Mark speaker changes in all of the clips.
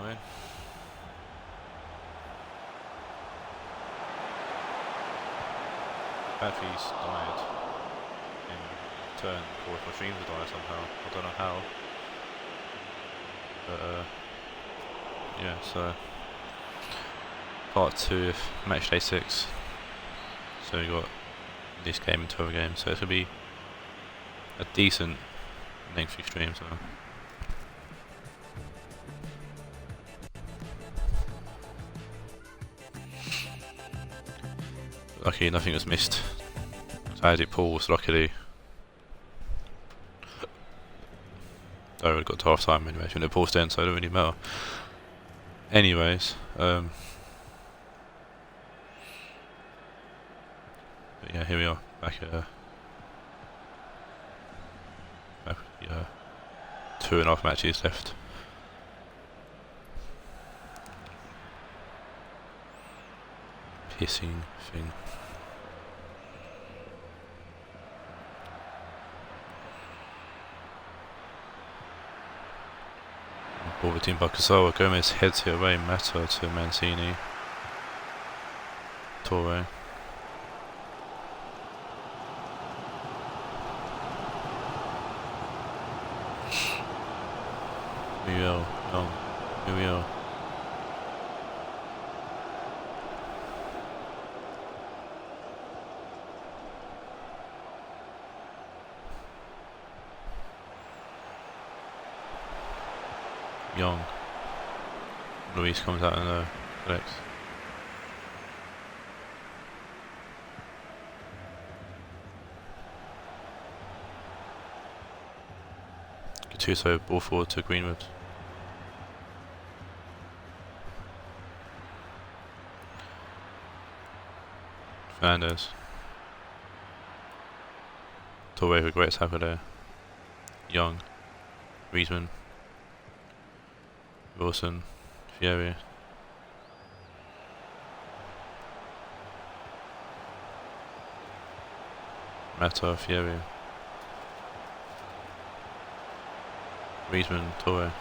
Speaker 1: mean? Batteries died in turn for my stream to die somehow. I don't know how. But yeah, so part 2 of Matchday 6. So we got this game and 12 games. So it's gonna be a decent lengthy stream. So. Luckily nothing was missed. So I had it paused, luckily. I would have got to half time anyway, shouldn't have paused then, so it don't really matter. Anyways, but yeah, here we are, back at 2.5 matches left. Pissing thing. Ball between Bakasawa, Gomez heads it away, Mata to Mancini. Torre. Muriel, Young, Muriel. Young. Luis comes out and collects. Gattuso ball forward to Greenwood. Fernandez. Torre with a great tackle there. Young. Griezmann. Wilson, Fieri. Mata, Fieri. Griezmann, Torre.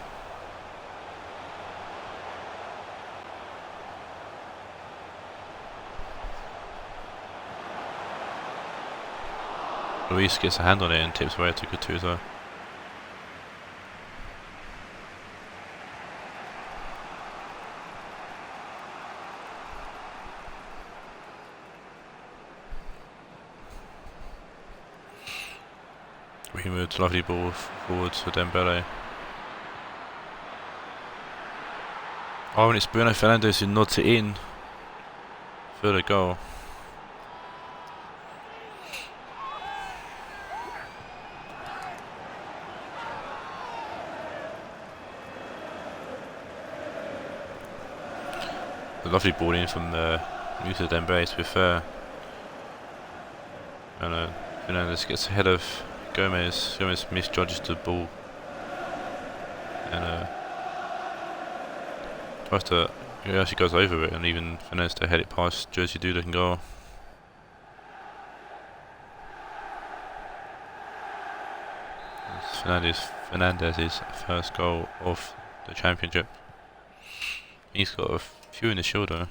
Speaker 1: Luis gets a hand on it and tips away to Gattuso. Greenwood, lovely ball forward to Dembele. Oh, and it's Bruno Fernandes who nods it in for the goal. A lovely ball in from Musa Dembele, to be fair. And Fernandes gets ahead of Gomez. Gomez misjudges the ball and tries to. He actually goes over it, and even Fernandes to head it past Jersey Duda can go. Fernandez's first goal of the championship. He's got a few in the shoulder.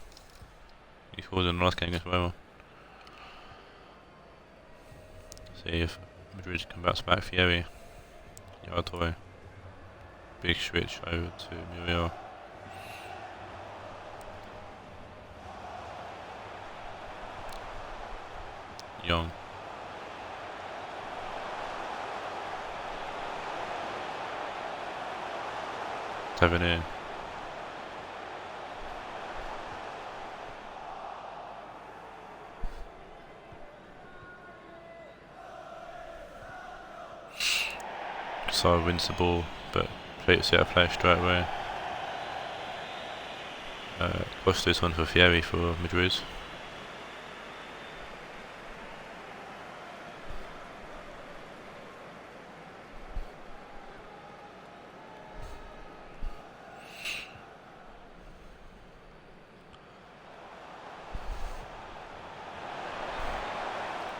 Speaker 1: He scored in the last game against Roma. See if Madrid can bounce back. Fieri, Yardtoy, big switch over to Muriel. Young. Tavernier. So wins the ball, but plays it out of play straight away. Costa's one for Fieri for Madrid.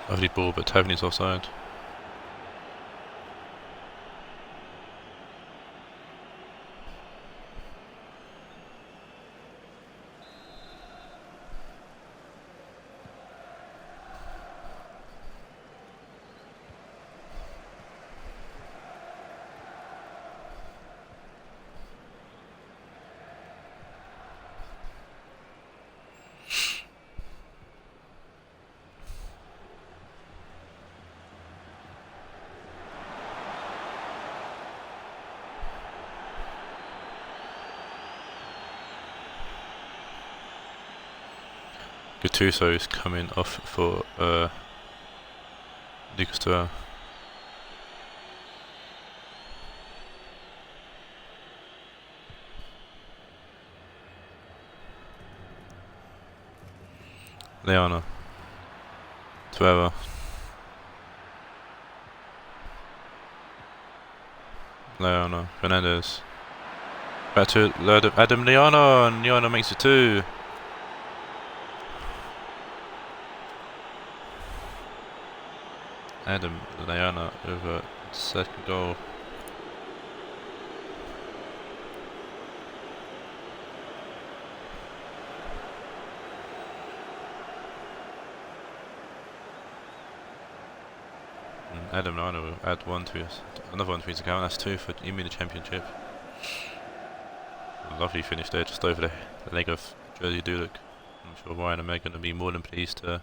Speaker 1: Lovely ball, but Tavernier offside. Gattuso is coming off for Lucas Torreira. Leona. Torreira. Leona. Fernandez. Back to Adam Leona, and Leona makes it 2. Adam Leona over second goal. Adam Leona will add another one to his account. That's 2 for him in the championship. A lovely finish there, just over the leg of Jersey Dudek. I'm sure Ryan and Meg are going to be more than pleased to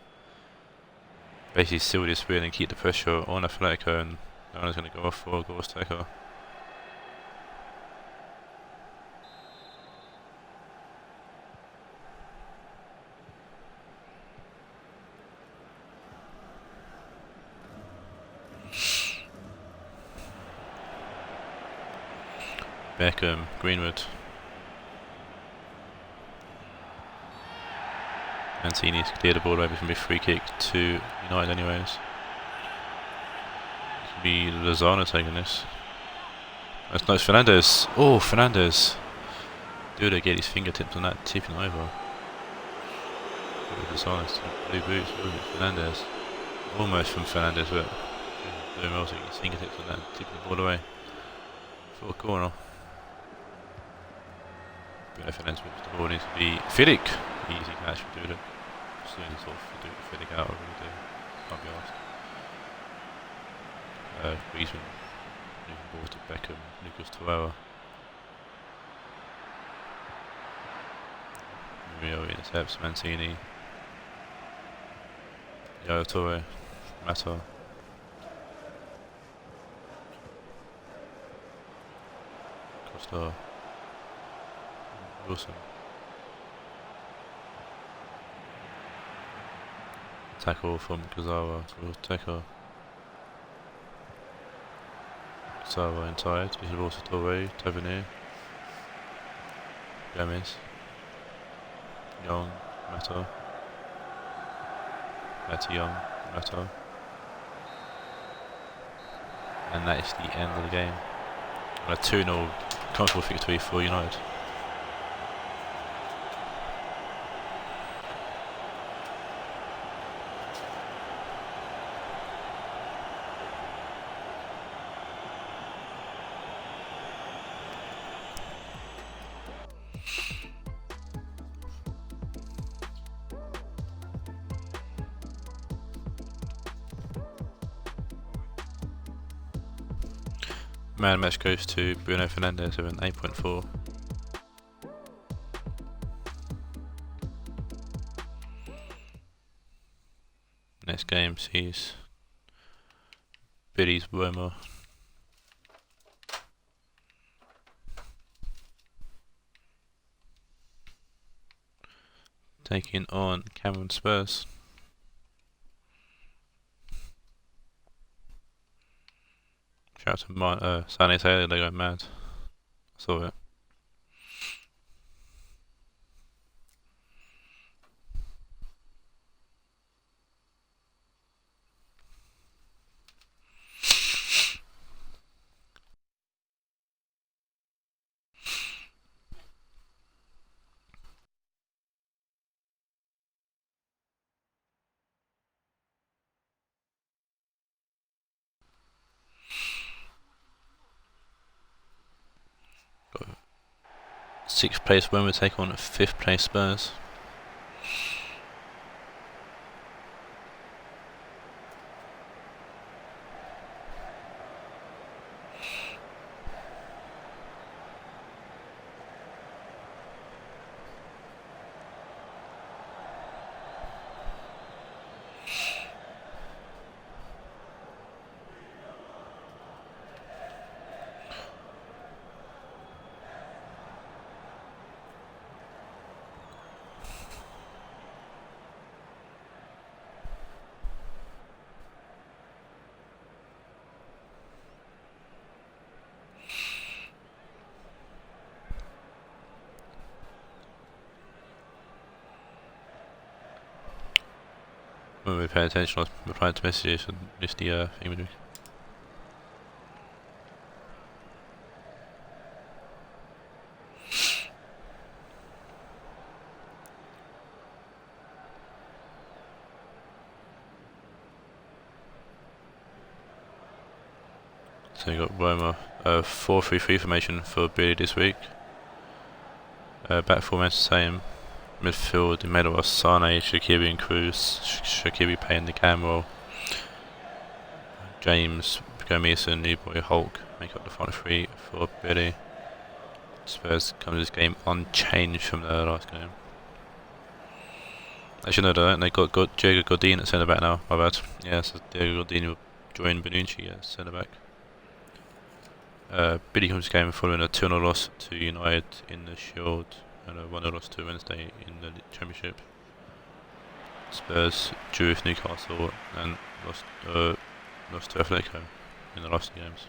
Speaker 1: basically seal this win and keep the pressure on Atletico, and Leona's going to go off for a goals taker. Beckham, Greenwood. Mancini's cleared the ball away from a free kick to United anyways. It could be Lozano taking this. That's nice. Fernandez. Oh, Fernandez. Duda get his fingertips on that, tipping over. Lozano's blue boots. Fernandez. Almost from Fernandez, but doing well to get his fingertips on that, tipping the ball away for a corner. Bruno Fernandez whips the ball into the Fidik. Easy catch from Duda. As soon as sort of Fidik out, I really do. Can't be asked. Griezmann moving ball to Beckham. Lucas Torreira. Murillo intercepts Mancini. Yaya Toure. Mata. Costa. Wilson. Tackle from Gazawa to Teko. Gazawa inside. This is also Torre. Tavernier. Gomez. Young. Mata. Matty Young. Mata. And that is the end of the game. A 2-0 comfortable victory for United. Man match goes to Bruno Fernandez with an 8.4. Next game sees Billy's Roma taking on Cameron Spurs. Shout out to Sané Taylor, they got mad. I saw it. Sixth place Roma take on 5th place Spurs. when we pay attention, I was replying to messages and just the thing we do. So you got Roma, 4-3-3 formation for Billy this week. Back four remains the same. Midfield, in middle was Sane, Shaqiri and Cruz. Shaqiri playing the cam role. James, Gomez, New Boy, Hulk make up the front three for Billy. Spurs come to this game unchanged from their last game. Actually, no, they don't. They got Diego Godin at centre back now. My bad. Yeah, so Diego Godin will join Bonucci at centre back. Billy comes to this game following a 2-0 loss to United in the Shield and a 1-0 loss to Wednesday in the Championship. Spurs drew with Newcastle and lost to Atletico in the last two games.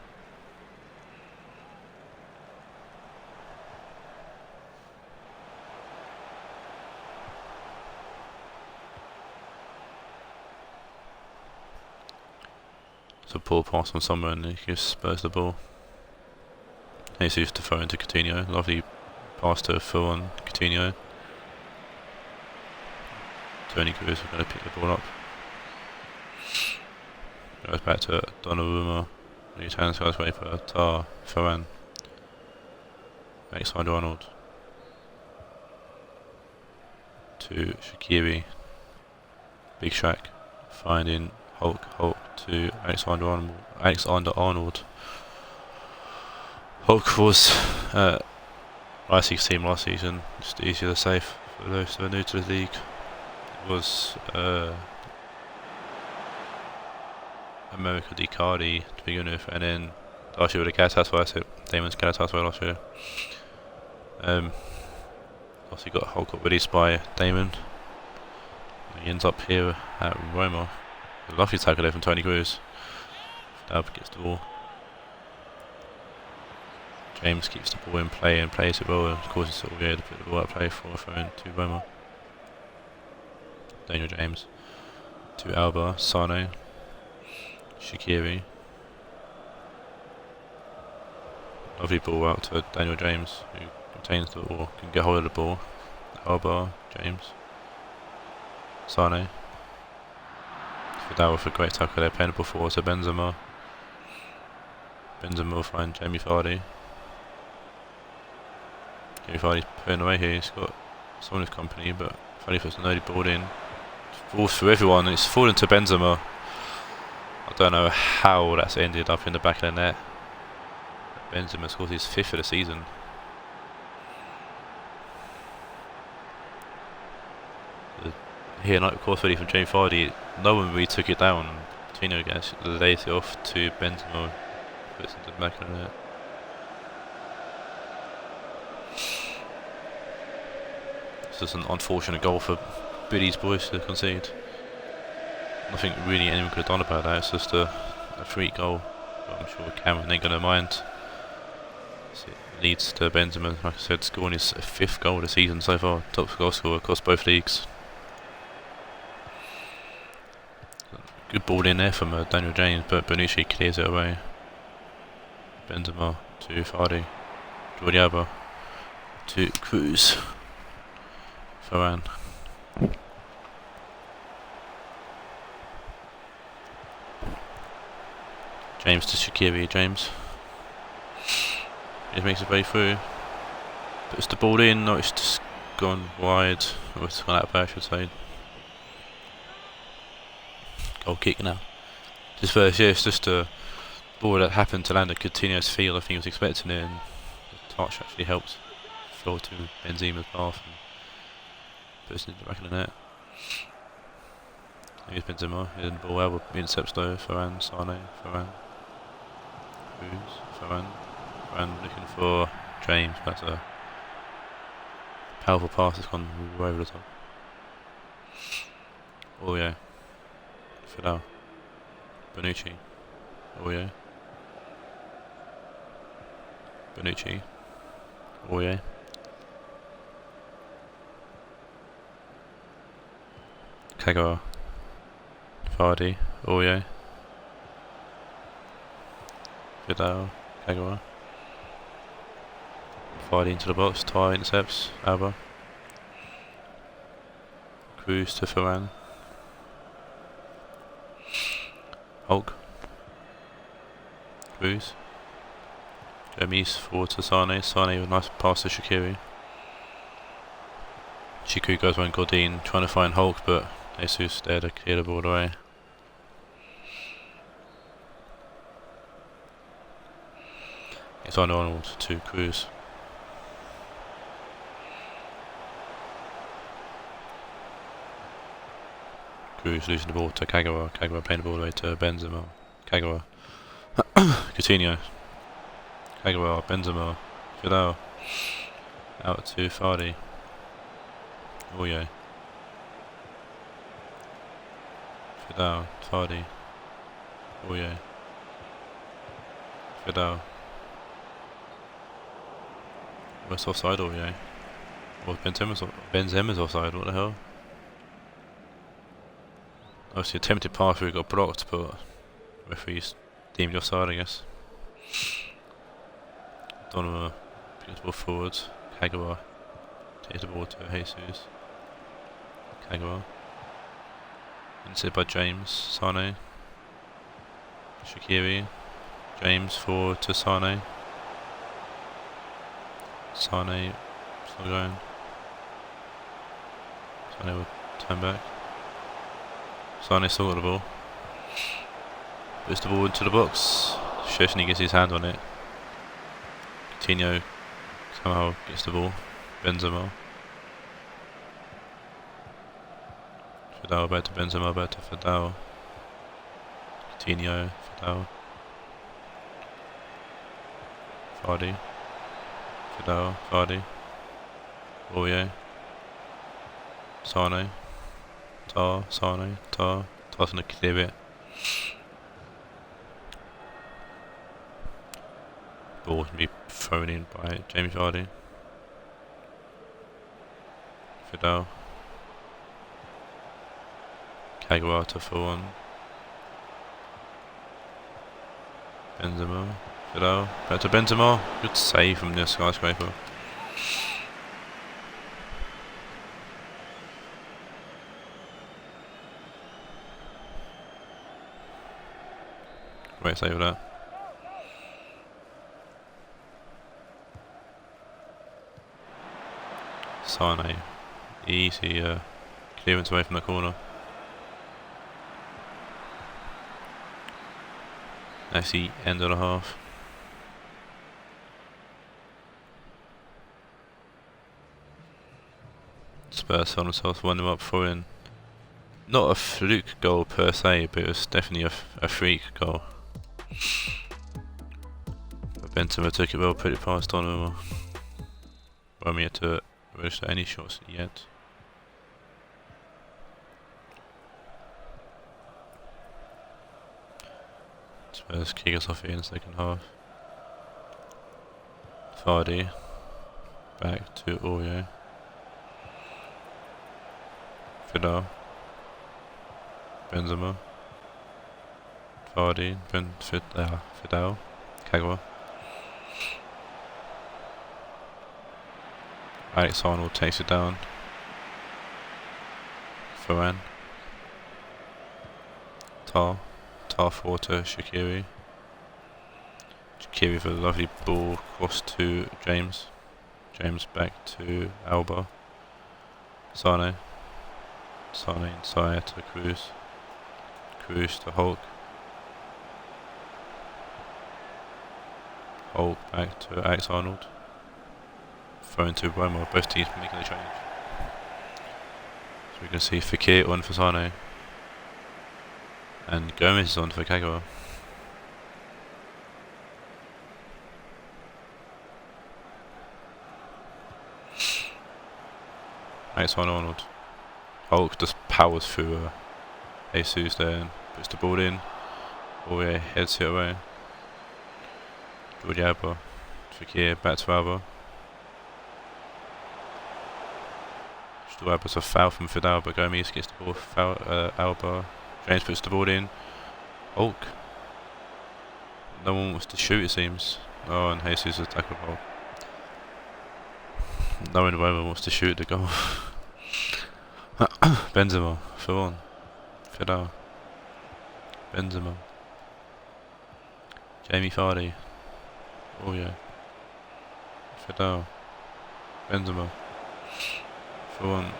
Speaker 1: So Paul pass on somewhere and he gives Spurs the ball. He's used to throw into Coutinho. Lovely pass to Phil on Coutinho. Tony Cruz are going to pick the ball up. Goes back to Donnarumma. He turns guys away for Tar, Ferran. Alexander Arnold. To Shaqiri. Big Shaq. Finding Hulk to Alexander Arnold. Hulk was Leipzig's team last season, just easier to save for those who are new to the league. It was America Di Cardi to begin with, and then last year with the Galatasaray, so Damon's Galatasaray last year. Also got Hulk released by Damon. He ends up here at Roma. A lovely tackle there from Tony Cruz. Dab gets the ball. James keeps the ball in play and plays it well and causes Aurier to put the ball out of play for a throw in to Roma. Daniel James to Alba, Sane, Shaqiri. Lovely ball out to Daniel James who contains the ball, can get hold of the ball. Alba, James, Sane. Vidal with a great tackle there, playing the ball forward to Benzema. Benzema will find Jamie Vardy. Jamie Vardy's putting away here, he's got someone with company, but Vardy puts an early ball in. Balls through everyone, and it's fallen to Benzema. I don't know how that's ended up in the back of the net. Benzema scores his 5th of the season. Here, like, of course, really from Jamie Vardy, no one really took it down. Tino gets laid it off to Benzema, puts it into the back of the net. It's just an unfortunate goal for Billy's boys to concede. Nothing really anyone could have done about that. It's just a free goal. But I'm sure Cameron ain't gonna mind. So it leads to Benzema, like I said, scoring his 5th goal of the season so far. Top goal scorer across both leagues. Good ball in there from Daniel James, but Bonucci clears it away. Benzema to Vardy. Jordi Alba to Cruz. Ferran. James to Shaqiri. James. He makes his way through. Puts the ball in. No, it's just gone wide. Or it's gone out of play, I should say. Goal kick now. Just first, yeah, it's just a ball that happened to land at Coutinho's field. I think he was expecting it, and the touch actually helped flow to Benzema's path and puts it into the back of the net. Here's Benzema, here's the ball well, intercepts though. Ferran, Sane, Ferran, Cruz, Ferran looking for James. That's a powerful pass that's gone way over the top. Oh yeah. Vidal, Bonucci, Aurier, Bonucci, Aurier, Kagawa, Vardy, Aurier, Vidal, Kagawa. Vardy into the box, Ty intercepts, Alba. Cruz to Ferran. Hulk. Cruz. Gomes forward to Sane. Sane with a nice pass to Shaqiri. Shaqiri goes around Godin trying to find Hulk, but Jesus there to clear the ball away. It's on Arnold to Cruz. Cruz losing the ball to Kagawa. Kagawa playing the ball away to Benzema. Kagawa. Coutinho. Kagawa, Benzema. Vidal. Out to Vardy. Aurier. Vidal. Vardy. Aurier. Vidal. What's offside, Aurier? Well, Benzema's offside, what the hell? Obviously attempted pass through got blocked, but referees deemed offside, I guess. Donovan picks the ball forward. Kagawa takes the ball to Jesus. Kagawa. Intercepted by James. Sane. Shaqiri. James forward to Sane. Sane still going. Sane will turn back. Sane still got the ball. Puts the ball into the box. Szczesny gets his hand on it. Coutinho somehow gets the ball. Benzema. Vidal back to Benzema, back to Vidal. Coutinho, Vidal. Vardy. Vidal, Vardy. Aurier. Sane. Sane. Tar's gonna clear it. Ball can be thrown in by James Vardy. Vidal. Kagawa to full on. Benzema. Vidal. Back to Benzema. Good save from the skyscraper. Great save of that. Sane. Easy clearance away from the corner. That's the end of the half. Spurs found themselves 1-0 up for in. Not a fluke goal per se, but it was definitely a freak goal. But Benzema took it well, put it past Donovan. Roma yet to register any shots yet. Spurs kick us off here in the second half. Vardy back to Aurier. Vidal. Benzema. Vardy. Vidal. Kagawa. Alex Arnold takes it down. Ferran. Tar forward to Shaqiri. Shaqiri with a lovely ball cross to James. James back to Alba. Sane inside to Cruz. Cruz to Hulk. Hulk back to Alex Arnold. Thrown to Roma, both teams making the change. So we can see Fekir on for Sane. And Gomez is on for Kagawa. Alex Arnold. Hulk just powers through Jesus there and puts the ball in. Aurier heads it away. Jordi Alba. Fekir back to Alba. Alba's a foul from Vidal, but Gomes gets the ball. Alba. James puts the ball in. Hulk. No one wants to shoot, it seems. Oh, and Jesus has tackled Hulk. No one in Roma wants to shoot the goal. Benzema, for on. Fidel. Benzema. Jamie Vardy. Oh yeah. Fidel. Benzema. For on.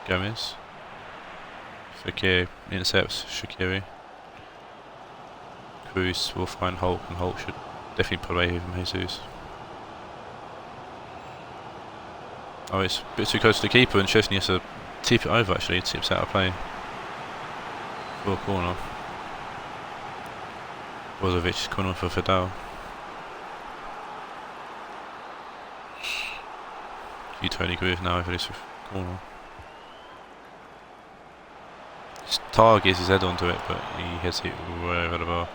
Speaker 1: Gomez. Fekir intercepts Shaqiri. Cruz will find Hulk, and Hulk should definitely put away from Jesus. Oh, it's a bit too close to the keeper, and Chesney has to tip it over actually, tips out of play. For a corner. Brozovic's corner for Fidel. You totally agree with now for this corner. Tar gets his head onto it, but he hits it way over the bar.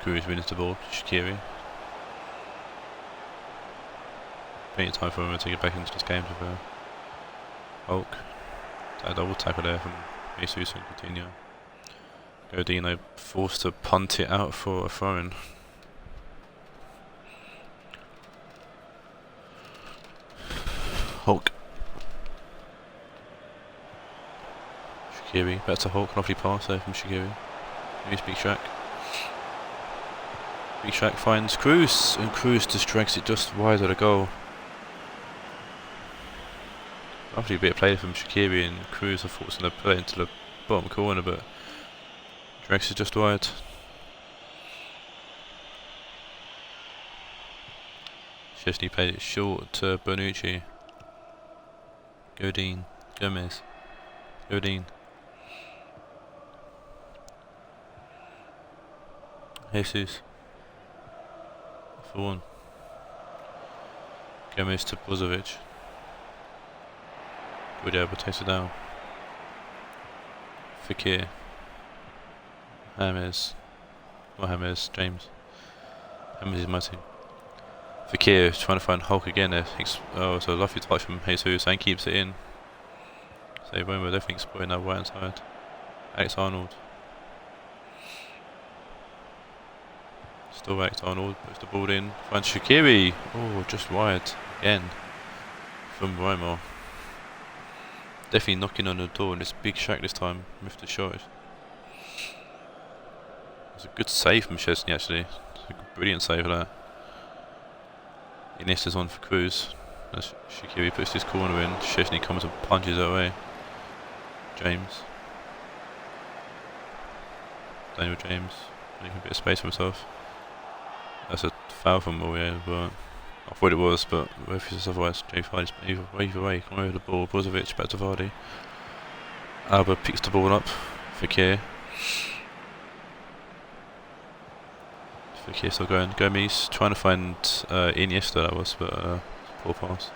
Speaker 1: Cruz wins the ball, Shaqiri. Plenty of time for him to get back into this game with Hulk. A double tackle there from Jesus and Coutinho. Godinho forced to punt it out for a throw-in. Hulk. Shaqiri, back to Hulk, lovely pass there from Shaqiri. Here's Big Shaq. Big Shaq finds Cruz, and Cruz just drags it just wide of the goal. Lovely bit of play from Shaqiri, and Cruz I thought was going to play it into the bottom corner, but drags it just wide. Chesney played it short to Bonucci. Godin, Gomez, Godin. Jesus. For one. Gomez to Brozovic. Good, but takes it down. Fekir. James. Not James, James. James is my team. Fekir trying to find Hulk again there. Oh, so a lovely touch from Jesus and keeps it in. So Roma definitely exploiting that right hand side. Alex Arnold. Still Alex Arnold, puts the ball in. Finds Shaqiri. Oh, just wide again from Roma. Definitely knocking on the door, and this Big Shaq this time with the shot. It was a good save from Chesney actually. It's a brilliant save of that. Iniesta's on for Cruz. As Shaqiri puts this corner in, Chesney comes and punches it away. James. Daniel James making a bit of space for himself. That's a foul from Mourier, but I thought it was, but if it's otherwise, Jay Vardy's either way, come over the ball. Brozovic back to Vardy. Alba picks the ball up. Fekir. Fekir still going. Gomes trying to find Iniesta, that was, but poor pass.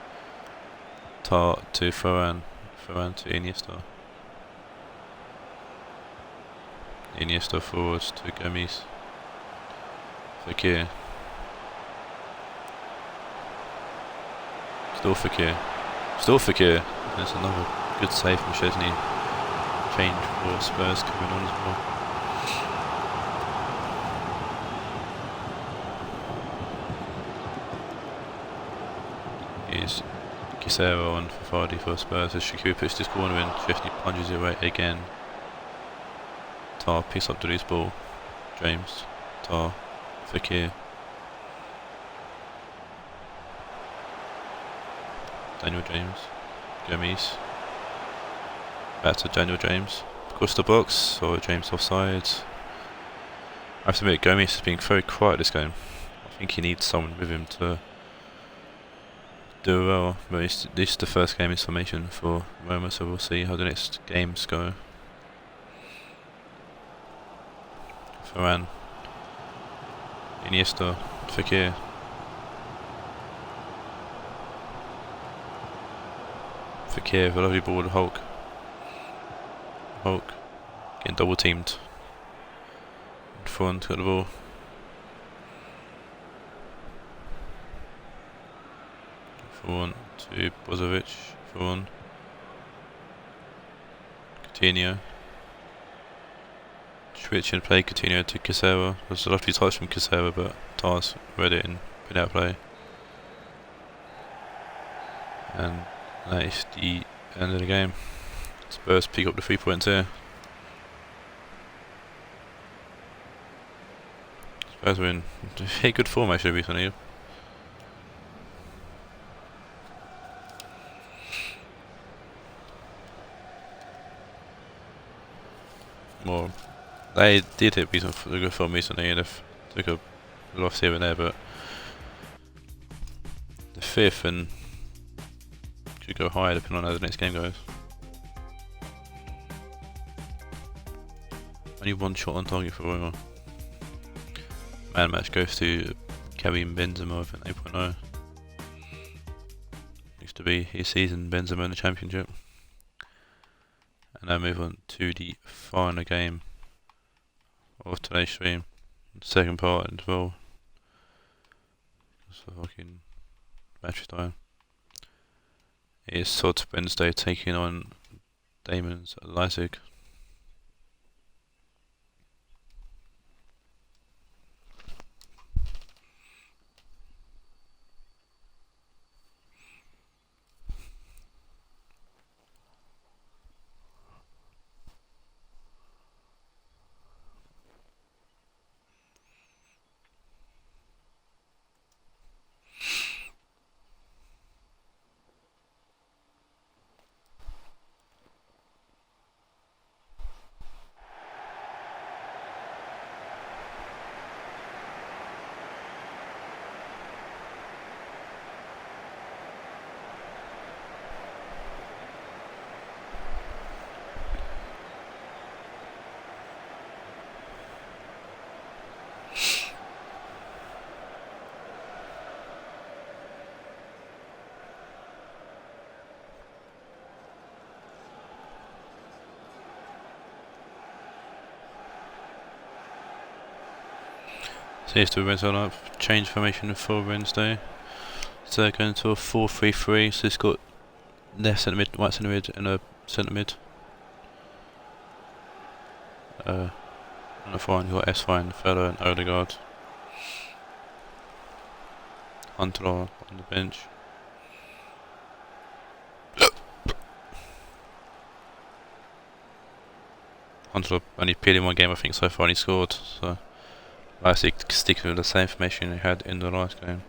Speaker 1: Tar to Ferran. Ferran to Iniesta. Iniesta forwards to Gomes. Fekir. Still Fekir. Still Fekir. There's another good save from Chesney. Change for Spurs coming on as well. Here's Kisero on for Vardy for Spurs as Shaqiri puts this corner in. Chesney punches it away again. Tar picks up the loose ball. James. Tar. Fekir. Daniel James. Gomes. Back to Daniel James. Across the box. Or James offside. I have to admit, Gomes has been very quiet this game. I think he needs someone with him to do well. But this is the first game in formation for Roma, so we'll see how the next games go. Ferran. Iniesta. Fekir. Fekir with a lovely ball to Hulk. Hulk getting double teamed. Front got the ball. Forward to Bozovic. Forward. Coutinho. Switch and play Coutinho to Casewa. There's a lovely touch from Casewa, but Tars read it and put out play. And that is the end of the game. Spurs pick up the 3 points here. Spurs were in very good form actually recently. More, they did hit a good form recently and they've took a loss here and there, but the 5th and could go higher depending on how the next game goes. Only 1 shot on target for Roma. Man match goes to Karim Benzema with an 8.0. Used to be his season, Benzema in the Championship. And now move on to the final game of today's stream. Second part as well. It's a fucking Matchday. It is Sod Wednesday taking on Damon's Leipzig. Seems to be set up, change formation for Wednesday. So they're going to a 4-3-3, so it's got left centre mid, right centre mid, and a centre mid. On the fine, you've got S-Fine, Feller, and Odegaard. Hunter on the bench. Hunter only played in 1 game, I think, so far, and he scored. So Leipzig sticking with the same formation he had in the last game.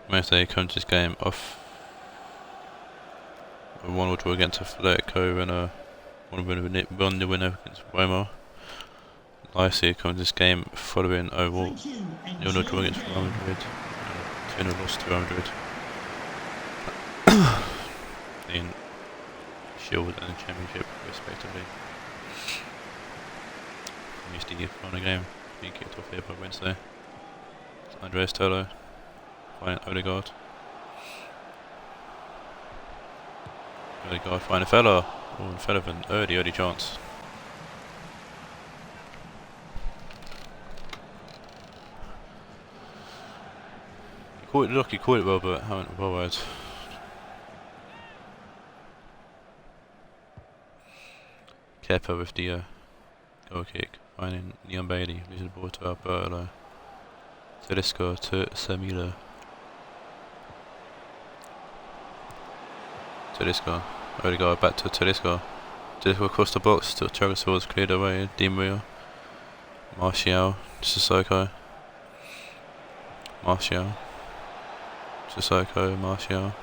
Speaker 1: Matchday comes this game off a 1-1 draw against Atletico and a 1-1 winner against Roma. Leipzig comes this game following a 0-0 draw against Real Madrid and 2-0 loss to Real Madrid in Shield and Championship respectively. Missed the final game being kicked off here by Wednesday. It's Andres Tolo finding Odegaard. Odegaard finding Feller. Oh, and Feller with an early chance. He caught it well, but haven't bothered. Kepa with the goal kick, finding Leon Bailey, losing the ball to Alberto. Tedesco to Samila. Tedesco, Odegaard back to Tedesco. Tedesco across the box, still Chagasaur's cleared away, Di Maria. Martial, Sissoko. Martial. Sissoko, Martial.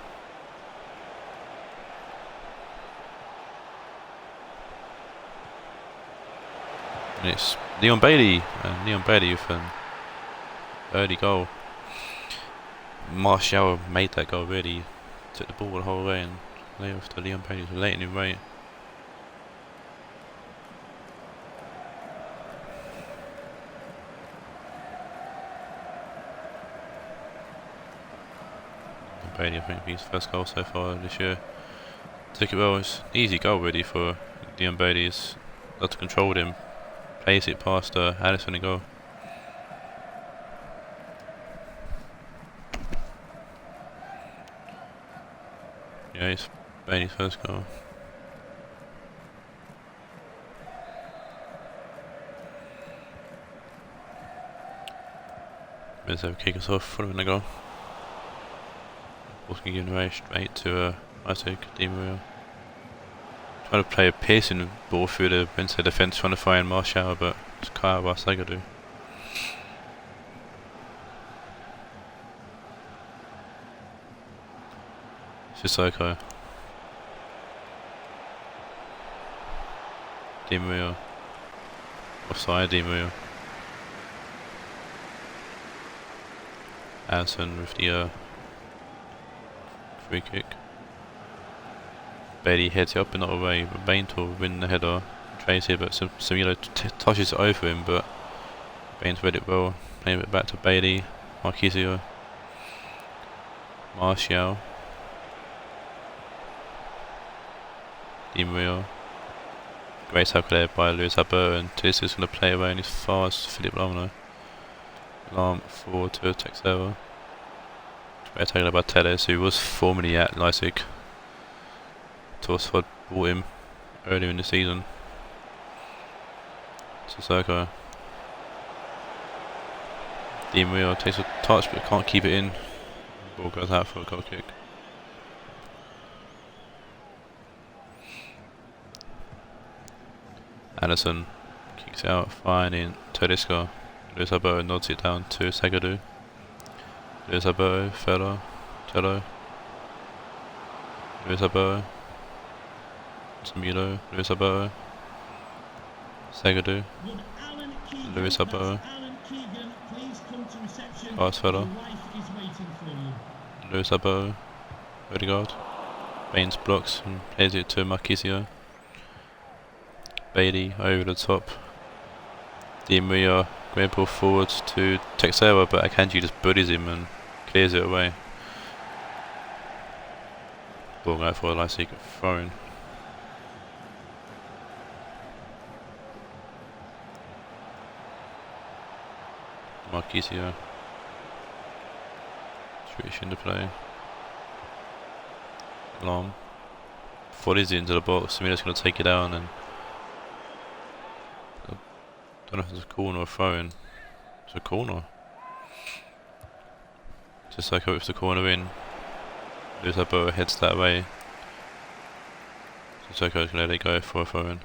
Speaker 1: And it's Leon Bailey, and Leon Bailey with an early goal. Martial made that goal really, took the ball the whole way and lay off to Leon Bailey, late in rate. Brady, I think, his first goal so far this year. Took it well. It's an easy goal really for Leon Brady. He's got to control him, plays it past Allison and goal. Yeah, it's Brady's first goal. Let's have a kick us off following the goal. Ball's going to give away straight to Leipzig, Di Maria. Trying to play a piercing ball through the Wednesday defence, trying to find Martial, but it's cut out by Sagadu. Sissoko. Di Maria. Offside, Di Maria. Allison with the free kick. Bailey heads it up and not away, but Baines will win the header. Trays here, but Samilo touches it over him, but Baines read it well. Playing it back to Bailey, Marquisio, Martial, Di Maria. Great tackle there by Luis Alberto, and Tis is going to play away and he's fast. Philip Lam forward to Texera. Great tackle by Teles, who was formerly at Leipzig. Torsford bought him earlier in the season. Sissoko. Di Maria takes a touch but can't keep it in. Ball goes out for a goal kick. Allison kicks out, finding Tedesco. Luis Alberto nods it down to Sagadu. Luis Alberto, Tello. Luis Alberto. Samilo, Luis Alberto. Sagadu. Luis Alberto. Garsfeller. Luis Alberto. Odegaard. Baines blocks and plays it to Marquisio. Bailey over the top. Di Maria great ball forwards to Texera, but Akanji just bullies him and clears it away. Ball out for a Leipzig throw-in. Marquisio. Switch into play. Long. Volleys it into the box. Samilo's going to take it down and I don't know if it's a corner or a throw-in. It's a corner. Sissoko with the corner in. Luis Alberto heads that way. Sissoko's going to let it go for a throw-in.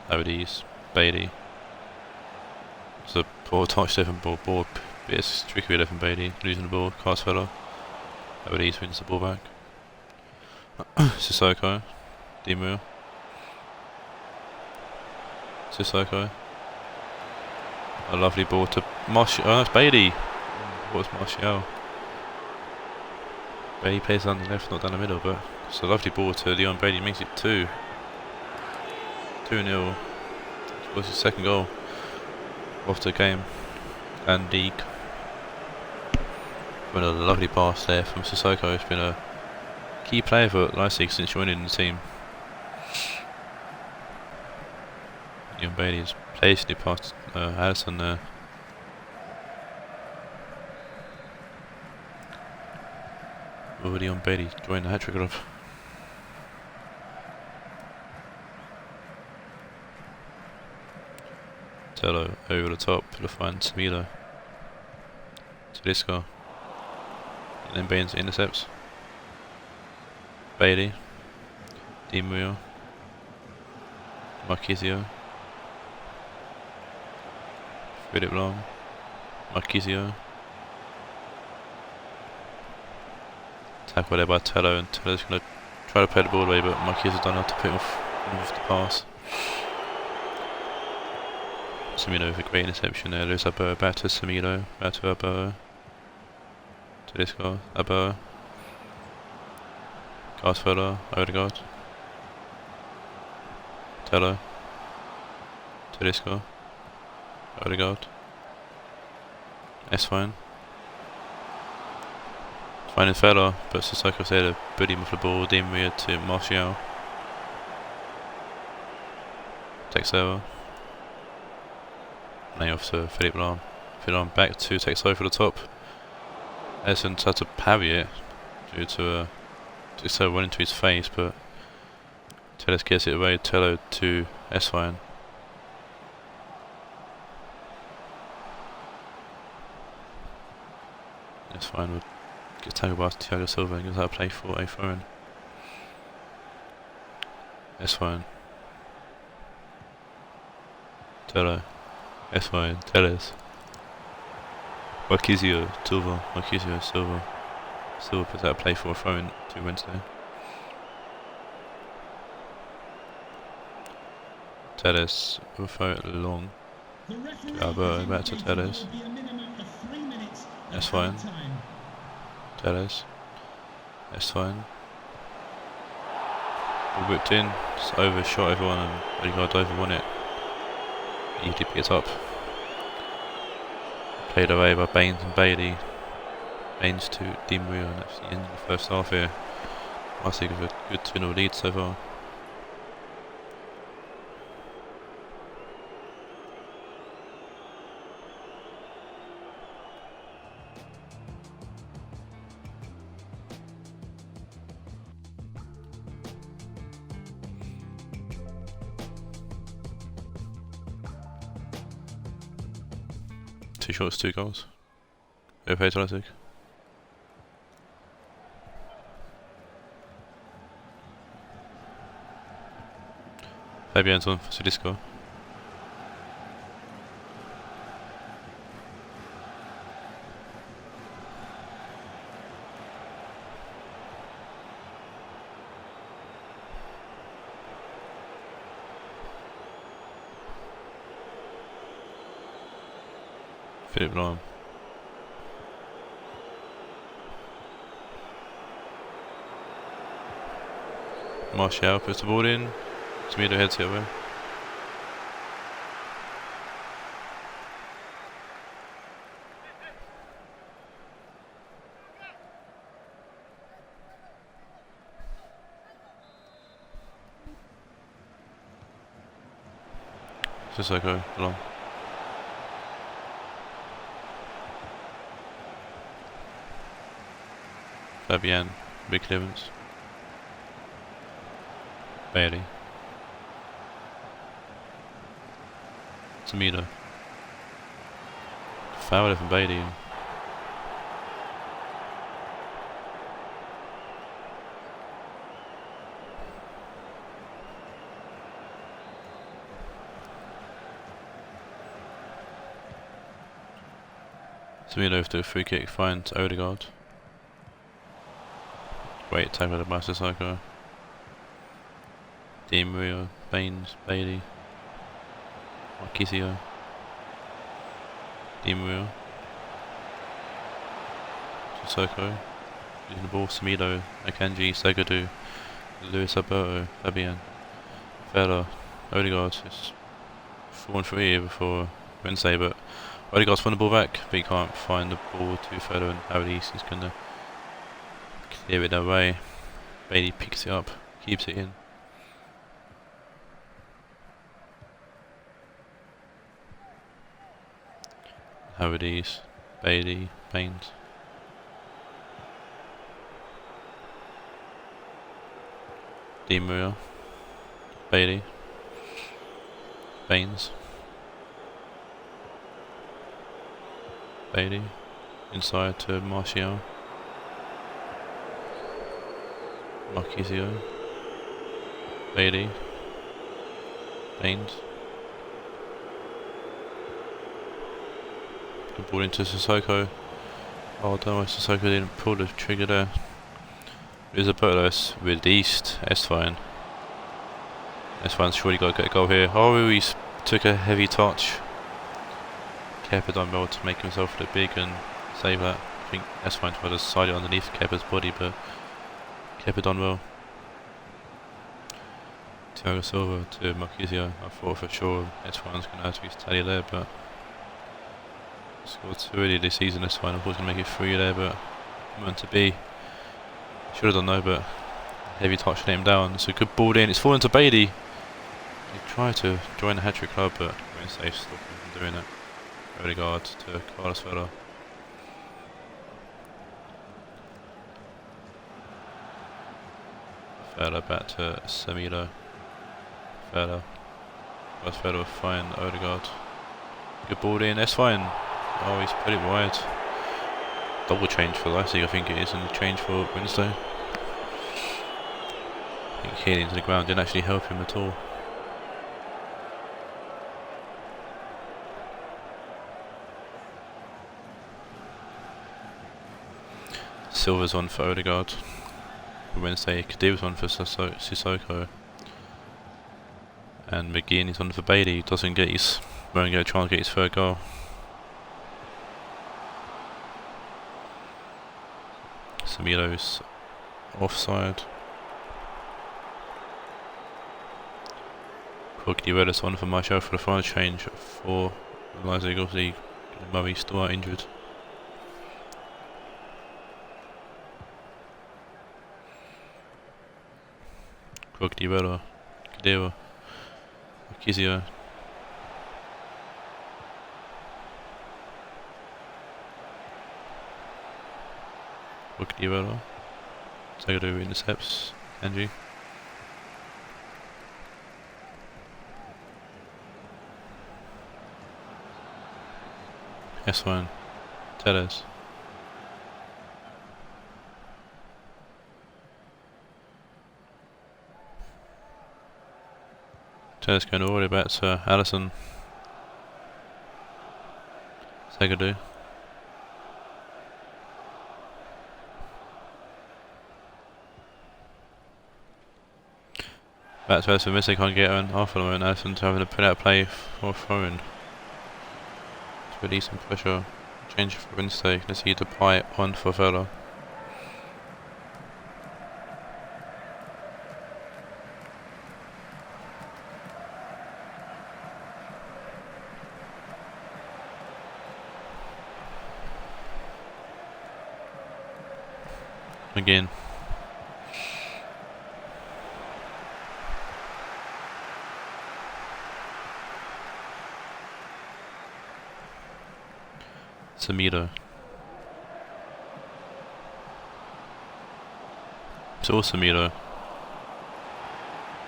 Speaker 1: Abadis, Bailey. It's a poor touch there from ball. Bit of trickery there from Bailey. Losing the ball. Carsfeller. Abadis wins the ball back. Sissoko. Di Maria. Sissoko. A lovely ball to Martial. Oh, that's Bailey. What was Martial? Bailey plays down the left, not down the middle, but it's a lovely ball to Leon Bailey. Makes it 2-0. What's his second goal of the game and league. Well, a lovely pass there from Sissoko. He's been a key player for Leipzig since joining the team. Leon Bailey's placed it past Allison there. Leon Bailey joined the hat-trick club. Tello over the top to find Samilo. Tedesco. And then Baines intercepts. Bailey. Di Maria. Marquisio. Philip Long. Marquisio. Tackle there by Tello, and Tello's going to try to play the ball away, but Marquisio's done enough to put him off the pass. Samilo with a great interception there. Luis Alberto back to Samilo, back to Alberto. Tedesco, Alberto. Garsfeller, Odegaard. Tello. Tedesco. Odegaard. Esfine. Finding fella, but Sissoko there to buddy him off the ball. Di Maria to Martial. Takes over. Now off to Philippe Lahm. Philippe Lahm back to takes over for the top. Edison tried to parry it due to Tello went into his face, but Tellez gets it away. Tello to S-Fine. S-Fine would get tackled by Thiago Silva and gives that a play for a throw-in. S-Fine. Tello. S-Fine. Tellez. Marquisio, Silva. Marquisio, Silva. Silva puts out a play for a throw-in to Wednesday. Tellez will throw it long. To Alberto, back to Tellez. That's fine. Tellez. That's fine. All whipped in, just overshot everyone and Odegaard overwon it. He did pick it up. Played away by Baines and Bailey. Baines to Di Maria, and that's the end of the first half here. I think of a good 2-0 lead so far. Two shots, 2 goals. Fair play to Leipzig. Fabian's on for Sudisco. Philippe Lahm. Martial puts the ball in. Smedo heads it away. Sissoko along. Fabian, big clearance. Bailey. Smedo. Foul from Bailey. Smedo after a free kick finds Odegaard. Great tackle by Sissoko. Di Maria, Baines, Bailey, Marquisio, Di Maria, Sissoko, using the ball, Smedo, Akanji, Segadu, Luis Alberto, Fabian, Fella, Odegaard. It's 4-3 here before Wednesday, but Odegaard's won the ball back, but he can't find the ball to Fella, and Audis is going to clear it away. Bailey picks it up, keeps it in. Audis, Bailey, Baines. Di Maria, Bailey, Baines, Bailey, inside to Martial, Marquisio, Bailey, Baines. The ball into Sissoko. Oh, don't know, Sissoko didn't pull the trigger there. There's a Bertos released S-Fine. S-Fine's surely got to get a goal here. Oh, he took a heavy touch. Kepa done well to make himself look big and save that. I think S-Fine tried to slide it underneath Kepa's body, but Kepa done well. Thiago Silva to Marquisio. I thought for sure S-Fine's going to have to be steady there, but scored 2 early this season. S-Fine, I thought he was going to make it 3 there, but meant to be. Should have done though, but heavy touch let him down. It's a good ball in. It's fallen to Bailey. He tried to join the hat-trick club, but Wednesday stopped him from doing it. Odegaard to Carlos Vela. Vela back to Samilo. Vela. Carlos Vela will find Odegaard. Good ball in. That's fine. Oh, he's put it wide. Double change for Leipzig, I think it is, and the change for Wednesday. I think hitting into the ground didn't actually help him at all. Silva's on for Odegaard. For Wednesday, Kadir's on for Sissoko. And McGinn is on for Bailey. Doesn't get his, won't go try and get his third goal. Samilo's offside. Quagdirella's on for Marshall for the final change for Leipzig. Obviously, Murray's still out injured. Quagdirella, Kadira, Kizia. Quagdirella. Sagadu intercepts Angie. S1. Teles. Teles going all the way back to Allison. Sagadu. Back to Allison, Missy can't get on off at the moment. Allison's having to put out play for throwing. To release some pressure. Change for Wednesday. Let's see Depay on for Vela. Again. Samiro. It's all Samiro.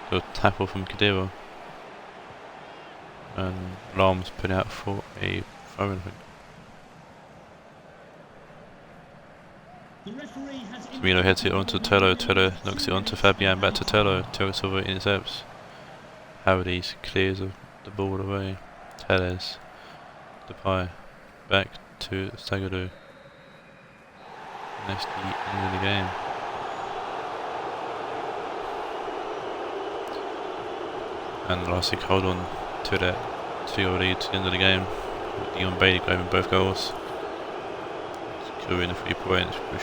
Speaker 1: Got a tackle from Kadira. And Lam's put out for a throw-in. Samiro heads it onto Tello. Tello knocks it onto Fabian. Back to Tello. Tello Silva intercepts. Howardys clears the ball away. Teles. Depay. Back to Sagadu. And that's the end of the game. And Leipzig hold on to that 2-0 lead to the end of the game. Dion Bailey grabbing both goals. Securing the 3 points, we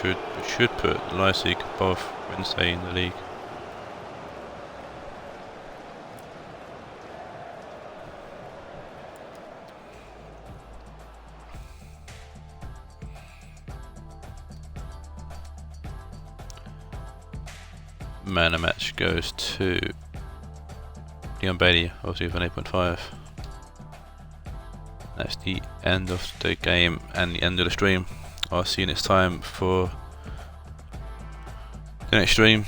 Speaker 1: should put Leipzig above Wednesday in the league. Man of match goes to Dion Bailey, obviously with an 8.5. That's the end of the game and the end of the stream. I'll see you next time for the next stream.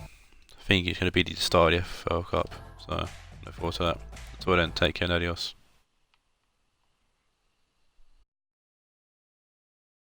Speaker 1: I think it's going to be the start of the FFL Cup, so look forward to that. Until then, take care and adios.